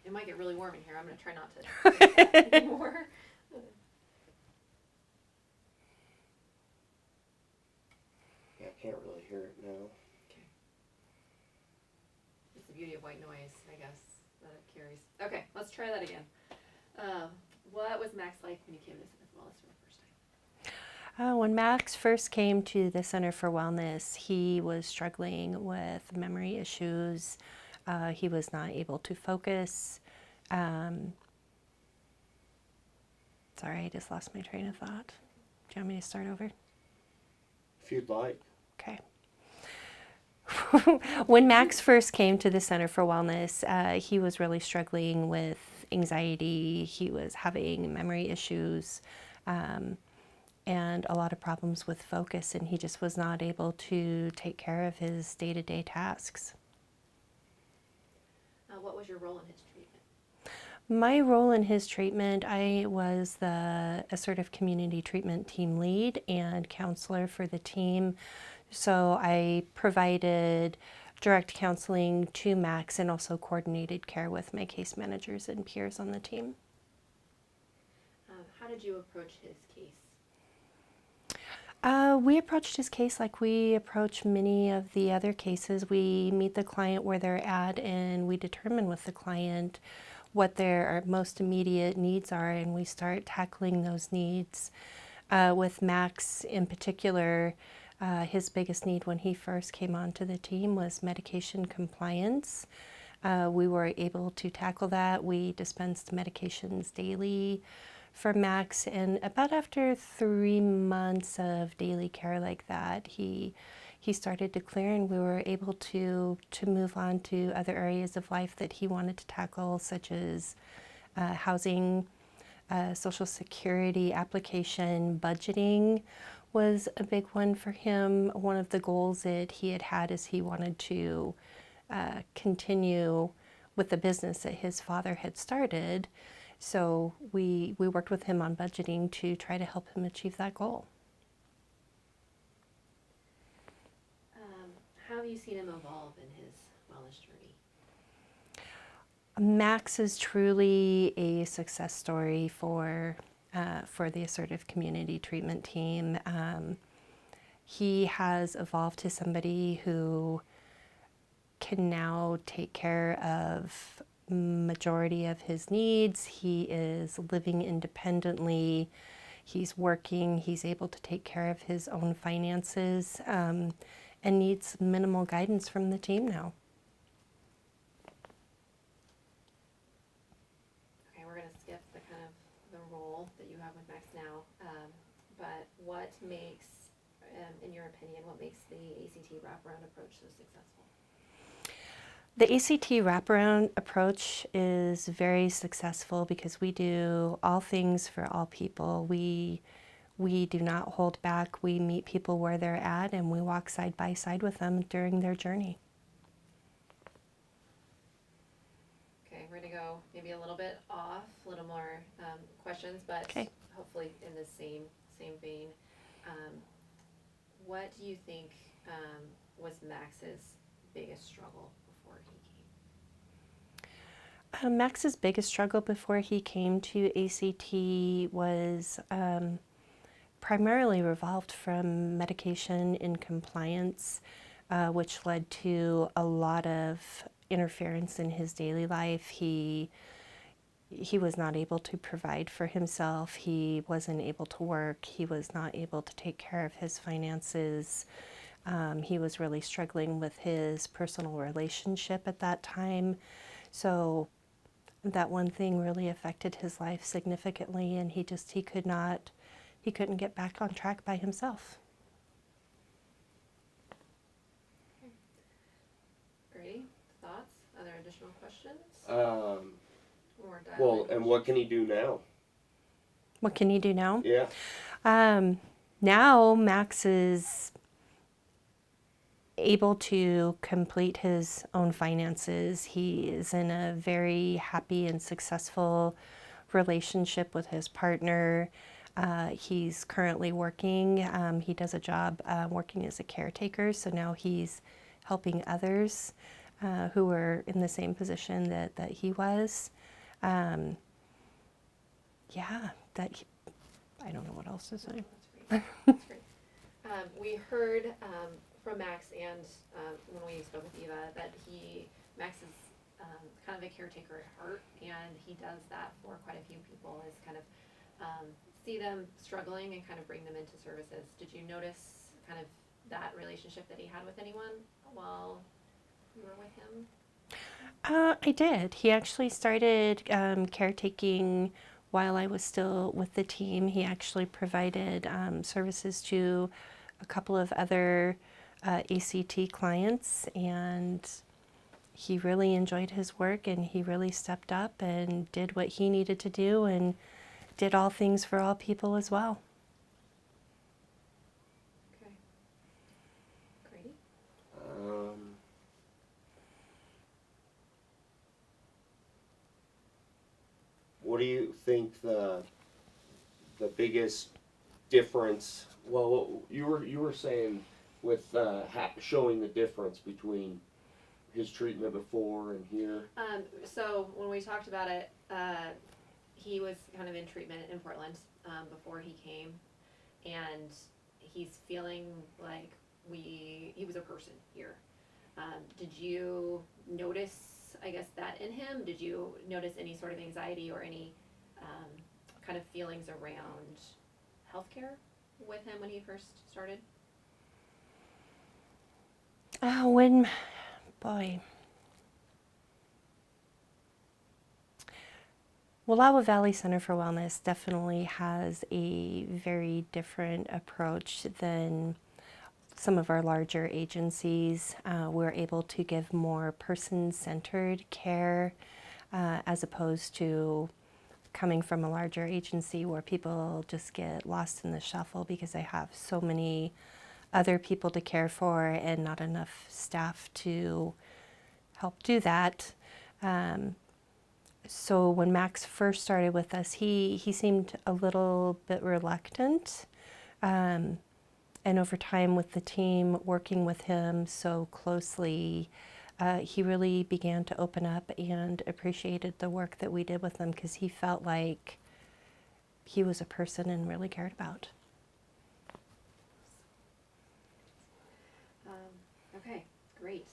It might get really warm in here. I'm going to try not to drink that anymore. Yeah, I can't really hear it now. Okay. It's the beauty of white noise, I guess, that it carries. Okay, let's try that again. What was Max like when you came to Smith Wellness for the first time? When Max first came to the Center for Wellness, he was struggling with memory issues. He was not able to focus. Sorry, I just lost my train of thought. Do you want me to start over? If you'd like. Okay. When Max first came to the Center for Wellness, he was really struggling with anxiety. He was having memory issues. And a lot of problems with focus, and he just was not able to take care of his day-to-day tasks. What was your role in his treatment? My role in his treatment, I was the Assertive Community Treatment Team Lead and counselor for the team. So I provided direct counseling to Max and also coordinated care with my case managers and peers on the team. How did you approach his case? We approached his case like we approach many of the other cases. We meet the client where they're at, and we determine with the client what their most immediate needs are, and we start tackling those needs. With Max in particular, his biggest need when he first came onto the team was medication compliance. We were able to tackle that. We dispensed medications daily for Max, and about after 3 months of daily care like that, he started to clear, and we were able to move on to other areas of life that he wanted to tackle, such as housing, Social Security application, budgeting was a big one for him. One of the goals that he had is he wanted to continue with the business that his father had started. So we worked with him on budgeting to try to help him achieve that goal. How have you seen him evolve in his wellness journey? Max is truly a success story for the Assertive Community Treatment Team. He has evolved to somebody who can now take care of majority of his needs. He is living independently. He's working. He's able to take care of his own finances, and needs minimal guidance from the team now. Okay, we're going to skip the kind of the role that you have with Max now. But what makes, in your opinion, what makes the ACT wraparound approach so successful? The ACT wraparound approach is very successful because we do all things for all people. We do not hold back. We meet people where they're at, and we walk side by side with them during their journey. Okay, we're going to go maybe a little bit off, a little more questions, but Okay. hopefully in the same vein. What do you think was Max's biggest struggle before he came? Max's biggest struggle before he came to ACT was primarily revolved from medication incompliance, which led to a lot of interference in his daily life. He was not able to provide for himself. He wasn't able to work. He was not able to take care of his finances. He was really struggling with his personal relationship at that time. So that one thing really affected his life significantly, and he couldn't get back on track by himself. Okay. Grady, thoughts? Other additional questions? Or Well, and what can he do now? What can he do now? Yeah. Now Max is able to complete his own finances. He is in a very happy and successful relationship with his partner. He's currently working. He does a job working as a caretaker, so now he's helping others. who were in the same position that he was. Yeah, I don't know what else to say. That's great. That's great. We heard from Max and when we spoke with Eva that Max is kind of a caretaker at heart, and he does that for quite a few people, is kind of see them struggling and kind of bring them into services. Did you notice kind of that relationship that he had with anyone while you were with him? I did. He actually started caretaking while I was still with the team. He actually provided services to a couple of other ACT clients, and he really enjoyed his work, and he really stepped up and did what he needed to do and did all things for all people as well. Okay. Grady? What do you think the biggest difference? Well, you were saying with showing the difference between his treatment before and here. So when we talked about it, he was kind of in treatment in Portland before he came, and he's feeling like he was a person here. Did you notice, I guess, that in him? Did you notice any sort of anxiety or any kind of feelings around healthcare with him when he first started? Wallowa Valley Center for Wellness definitely has a very different approach than some of our larger agencies. We're able to give more person-centered care as opposed to coming from a larger agency where people just get lost in the shuffle because they have so many other people to care for and not enough staff to help do that. So when Max first started with us, he seemed a little bit reluctant. And over time with the team, working with him so closely, he really began to open up and appreciated the work that we did with him because he felt like he was a person and really cared about. Okay, great.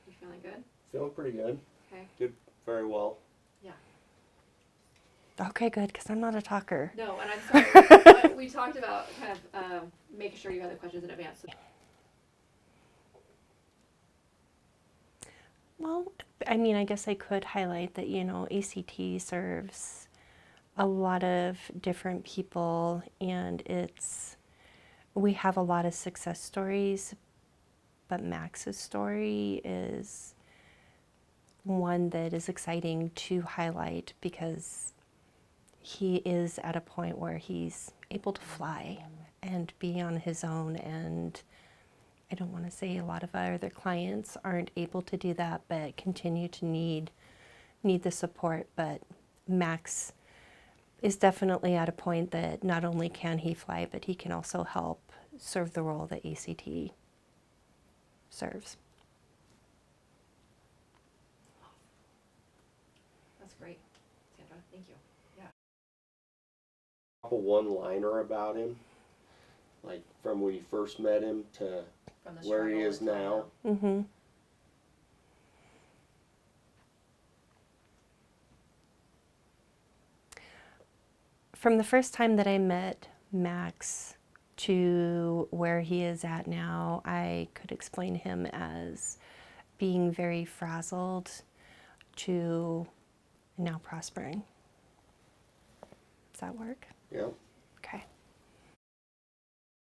You feeling good? Feeling pretty good. Okay. Did very well. Yeah. Okay, good, because I'm not a talker. No, and I'm sorry. But we talked about kind of making sure you had the questions in advance. Well, I mean, I guess I could highlight that, ACT serves a lot of different people, and we have a lot of success stories, but Max's story is one that is exciting to highlight because he is at a point where he's able to fly and be on his own, and I don't want to say a lot of our other clients aren't able to do that, but continue to need the support. But Max is definitely at a point that not only can he fly, but he can also help serve the role that ACT serves. That's great, Sandra. Thank you. Yeah. A one-liner about him, like from when you first met him to From the where he struggle is until now. Mm-hmm. From the first time that I met Max to where he is at now, I could explain him as being very frazzled to now prospering. Does that work? Yep.